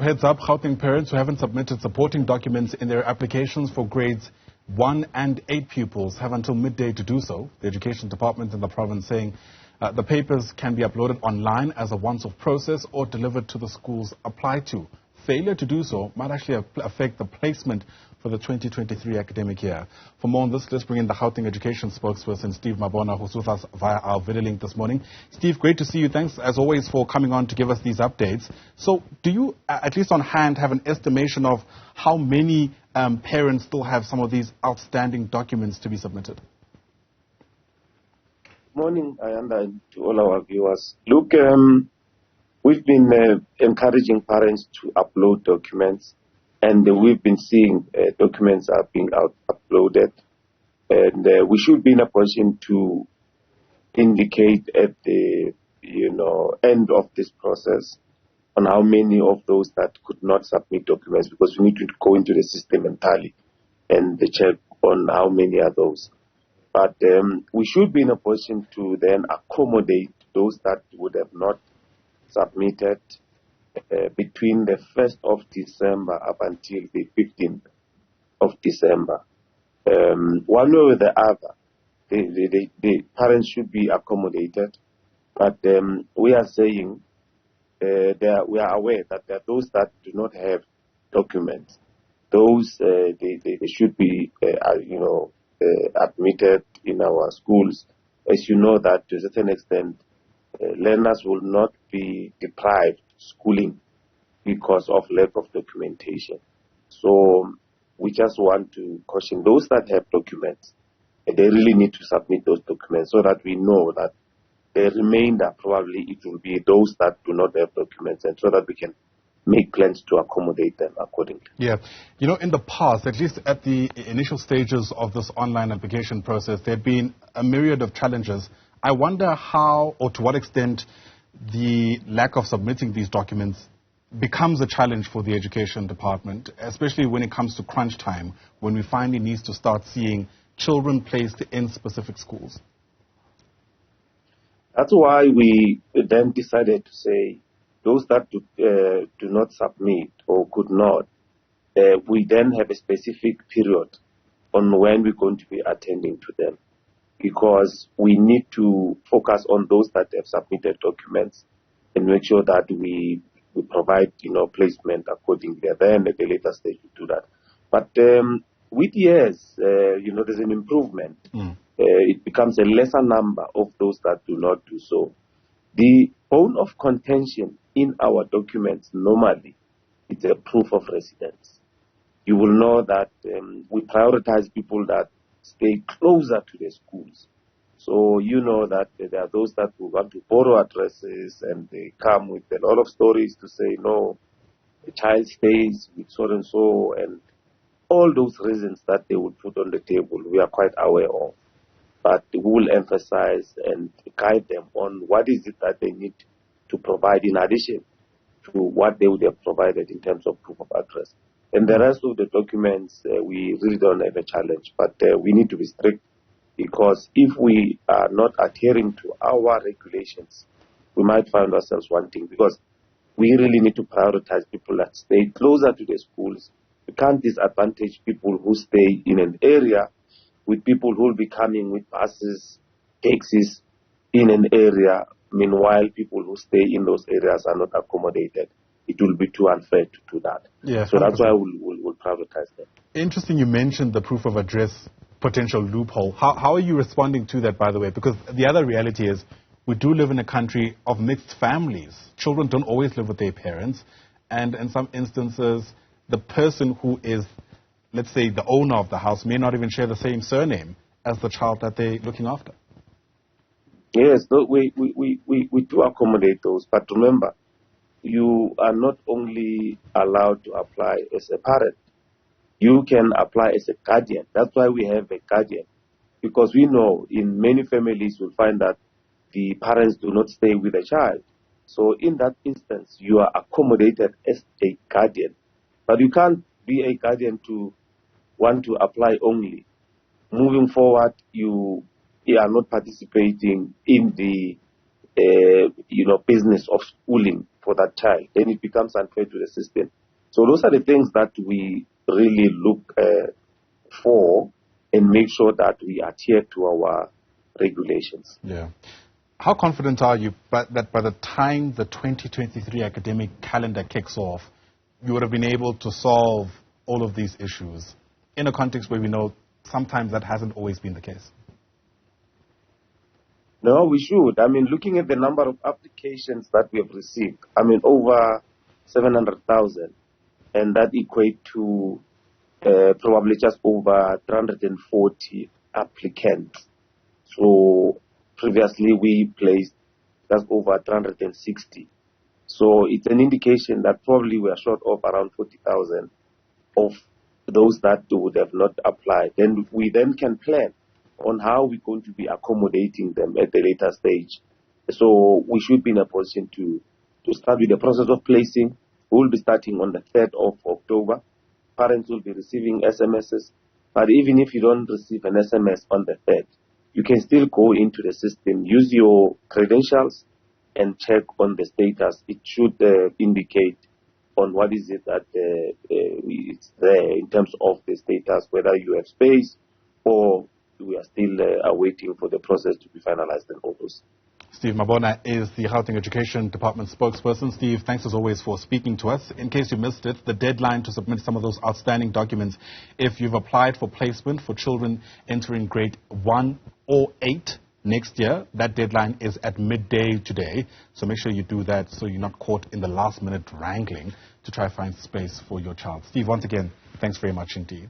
Heads up, Gauteng parents who haven't submitted supporting documents in their applications for grades 1 and 8 pupils have until midday to do so. The Education Department in the province saying the papers can be uploaded online as a once-off process or delivered to the schools applied to. Failure to do so might actually affect the placement for the 2023 academic year. For more on this, let's bring in the Gauteng Education spokesperson, Steve Mabona, who's with us via our video link this morning. Steve, great to see you. Thanks, as always, for coming on to give us these updates. So do you, at least on hand, have an estimation of how many parents still have some of these outstanding documents to be submitted? Morning, Ayanda, to all our viewers. Look, we've been encouraging parents to upload documents, and we've been seeing documents are being uploaded, and we should be in a position to indicate at the end of this process on how many of those that could not submit documents, because we need to go into the system and tally and check on how many are those. But we should be in a position to then accommodate those that would have not submitted between the 1st of December up until the 15th of December. One way or the other, the parents should be accommodated. But we are saying, we are aware that there are those that do not have documents. Those, they should be, admitted in our schools. As you know that to a certain extent, learners will not be deprived schooling because of lack of documentation. So we just want to caution those that have documents. They really need to submit those documents so that we know that the remainder probably it will be those that do not have documents, and so that we can make plans to accommodate them accordingly. Yeah. In the past, at least at the initial stages of this online application process, there had been a myriad of challenges. I wonder how or to what extent the lack of submitting these documents becomes a challenge for the Education Department, especially when it comes to crunch time, when we finally need to start seeing children placed in specific schools. That's why we then decided to say those that do not submit or could not, we then have a specific period on when we're going to be attending to them, because we need to focus on those that have submitted documents and make sure that we provide placement accordingly. Then at the later stage we do that. But with years, there's an improvement. It becomes a lesser number of those that do not do so. The bone of contention in our documents normally is a proof of residence. You will know that we prioritize people that stay closer to the schools. So you know that there are those that will want to borrow addresses, and they come with a lot of stories to say, no, the child stays with so and so, and all those reasons that they would put on the table, we are quite aware of. But we will emphasize and guide them on what is it that they need to provide in addition to what they would have provided in terms of proof of address. And the rest of the documents, we really don't have a challenge, but we need to be strict, because if we are not adhering to our regulations, we might find ourselves wanting, because we really need to prioritize people that stay closer to the schools. We can't disadvantage people who stay in an area with people who will be coming with buses, taxis in an area. Meanwhile, people who stay in those areas are not accommodated. It will be too unfair to do that. Yeah, so that's why we'll prioritize them. Interesting you mentioned the proof of address potential loophole. How are you responding to that, by the way? Because the other reality is we do live in a country of mixed families. Children don't always live with their parents. And in some instances, the person who is, let's say, the owner of the house may not even share the same surname as the child that they're looking after. Yes, we do accommodate those. But remember, you are not only allowed to apply as a parent, you can apply as a guardian. That's why we have a guardian. Because we know in many families you'll find that the parents do not stay with the child. So in that instance, you are accommodated as a guardian. But you can't be a guardian to want to apply only. Moving forward, you are not participating in the business of schooling for that child, then it becomes unfair to the system. So those are the things that we really look for and make sure that we adhere to our regulations. Yeah. How confident are you that by the time the 2023 academic calendar kicks off, you would have been able to solve all of these issues in a context where we know sometimes that hasn't always been the case? No, we should. I mean, looking at the number of applications that we have received, I mean, over 700,000, and that equate to probably just over 340 applicants. So previously we placed just over 360. So it's an indication that probably we are short of around 40,000 of those that would have not applied. Then we then can plan on how we're going to be accommodating them at the later stage. So we should be in a position to start with the process of placing. We'll be starting on the 3rd of October. Parents will be receiving SMSs. But even if you don't receive an SMS on the 3rd, you can still go into the system, use your credentials, and check on the status. It should indicate on what is it that it's there in terms of the status, whether you have space or we are still awaiting for the process to be finalized and all those. Steve Mabona is the Gauteng Education Department spokesperson. Steve, thanks as always for speaking to us. In case you missed it, the deadline to submit some of those outstanding documents, if you've applied for placement for children entering grade 1 or 8 next year, that deadline is at midday today. So make sure you do that so you're not caught in the last minute wrangling to try to find space for your child. Steve, once again, thanks very much indeed.